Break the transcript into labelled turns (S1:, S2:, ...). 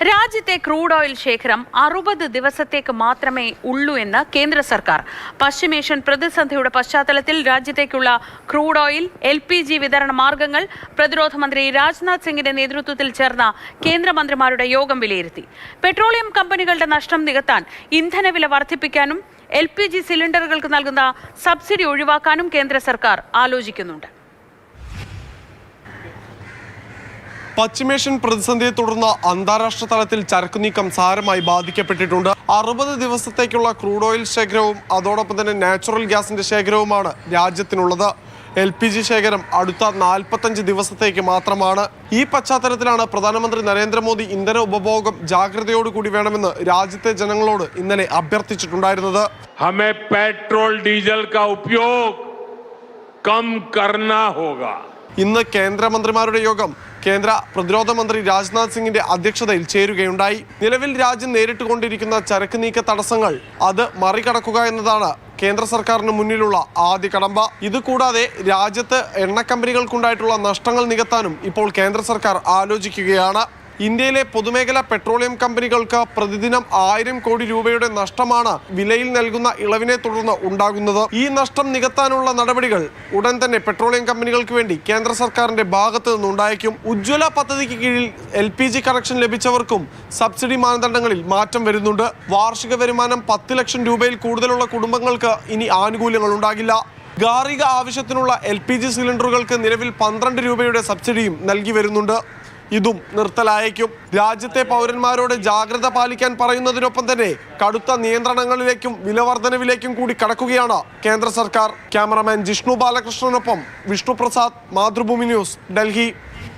S1: രാജ്യത്തെ crude oil ശേഖരം 60 ദിവസത്തേക്ക് മാത്രമേ ഉള്ളൂ എന്ന് കേന്ദ്ര സർക്കാർ. പശ്ചിമേഷ്യൻ പ്രതിസന്ധിയുടെ പശ്ചാത്തലത്തിൽ രാജ്യത്തേക്കുള്ള ക്രൂഡ് ഓയിൽ LPG വിതരണ മാർഗങ്ങൾ പ്രതിരോധ മന്ത്രി രാജ്നാഥ് സിംഗിന്റെ നേതൃത്വത്തിൽ ചേർന്ന കേന്ദ്രമന്ത്രിമാരുടെ യോഗം വിലയിരുത്തി. പെട്രോളിയം കമ്പനികളുടെ നഷ്ടം നികത്താൻ ഇന്ധനവില വർദ്ധിപ്പിക്കാനും LPG സിലിണ്ടറുകൾക്ക് നൽകുന്ന സബ്സിഡി ഒഴിവാക്കാനും കേന്ദ്ര സർക്കാർ ആലോചിക്കുന്നുണ്ട്.
S2: പശ്ചിമേഷ്യൻ പ്രതിസന്ധിയെ തുടർന്ന് അന്താരാഷ്ട്ര തലത്തിൽ ചരക്കു നീക്കം സാരമായി ബാധിക്കപ്പെട്ടിട്ടുണ്ട്. 60 ദിവസത്തേക്കുള്ള ക്രൂഡ് ഓയിൽ ശേഖരവും അതോടൊപ്പം തന്നെ നാച്ചുറൽ ഗ്യാസിന്റെ ശേഖരവുമാണ് രാജ്യത്തിനുള്ളത്. LPG ശേഖരം അടുത്ത 45 ദിവസത്തേക്ക് മാത്രമാണ്. ഈ പശ്ചാത്തലത്തിലാണ് പ്രധാനമന്ത്രി നരേന്ദ്രമോദി ഇന്ധന ഉപഭോഗം ജാഗ്രതയോടുകൂടി വേണമെന്ന് രാജ്യത്തെ ജനങ്ങളോട് ഇന്നലെ അഭ്യർത്ഥിച്ചിട്ടുണ്ടായിരുന്നത്.
S3: ഹമേ പെട്രോൾ ഡീസൽ കാ ഉപയോഗ കം കർനാ ഹോഗാ.
S2: ഇന്ന് കേന്ദ്രമന്ത്രിമാരുടെ യോഗം കേന്ദ്ര പ്രതിരോധ മന്ത്രി രാജ്നാഥ് സിംഗിന്റെ അധ്യക്ഷതയിൽ ചേരുകയുണ്ടായി. നിലവിൽ രാജ്യം നേരിട്ടുകൊണ്ടിരിക്കുന്ന ചരക്ക് നീക്ക തടസ്സങ്ങൾ അത് മറികടക്കുക എന്നതാണ് കേന്ദ്ര സർക്കാരിന് മുന്നിലുള്ള ആദ്യ കടമ്പ. ഇതുകൂടാതെ രാജ്യത്ത് എണ്ണക്കമ്പനികൾക്കുണ്ടായിട്ടുള്ള നഷ്ടങ്ങൾ നികത്താനും ഇപ്പോൾ കേന്ദ്ര സർക്കാർ ആലോചിക്കുകയാണ്. ഇന്ത്യയിലെ പൊതുമേഖലാ പെട്രോളിയം കമ്പനികൾക്ക് പ്രതിദിനം 1000 കോടി രൂപയുടെ നഷ്ടമാണ് വിലയിൽ നൽകുന്ന ഇളവിനെ തുടർന്ന് ഉണ്ടാകുന്നത്. ഈ നഷ്ടം നികത്താനുള്ള നടപടികൾ ഉടൻ തന്നെ പെട്രോളിയം കമ്പനികൾക്ക് വേണ്ടി കേന്ദ്ര സർക്കാരിന്റെ ഭാഗത്ത് നിന്നുണ്ടായേക്കും. ഉജ്ജ്വല പദ്ധതിക്ക് കീഴിൽ LPG കണക്ഷൻ ലഭിച്ചവർക്കും സബ്സിഡി മാനദണ്ഡങ്ങളിൽ മാറ്റം വരുന്നുണ്ട്. വാർഷിക വരുമാനം 10 ലക്ഷം രൂപയിൽ കൂടുതലുള്ള കുടുംബങ്ങൾക്ക് ഇനി ആനുകൂല്യങ്ങൾ ഉണ്ടാകില്ല. ഗാർഹിക ആവശ്യത്തിനുള്ള LPG സിലിണ്ടറുകൾക്ക് നിലവിൽ 12 രൂപയുടെ സബ്സിഡിയും നൽകി വരുന്നുണ്ട്. ഇതും നിർത്തലായേക്കും. രാജ്യത്തെ പൗരന്മാരോട് ജാഗ്രത പാലിക്കാൻ പറയുന്നതിനൊപ്പം തന്നെ കടുത്ത നിയന്ത്രണങ്ങളിലേക്കും വിലവർദ്ധനവിലേക്കും കൂടി കടക്കുകയാണ് കേന്ദ്ര സർക്കാർ. ക്യാമറമാൻ ജിഷ്ണു ബാലകൃഷ്ണനൊപ്പം വിഷ്ണു പ്രസാദ്, മാതൃഭൂമി ന്യൂസ്, ഡൽഹി.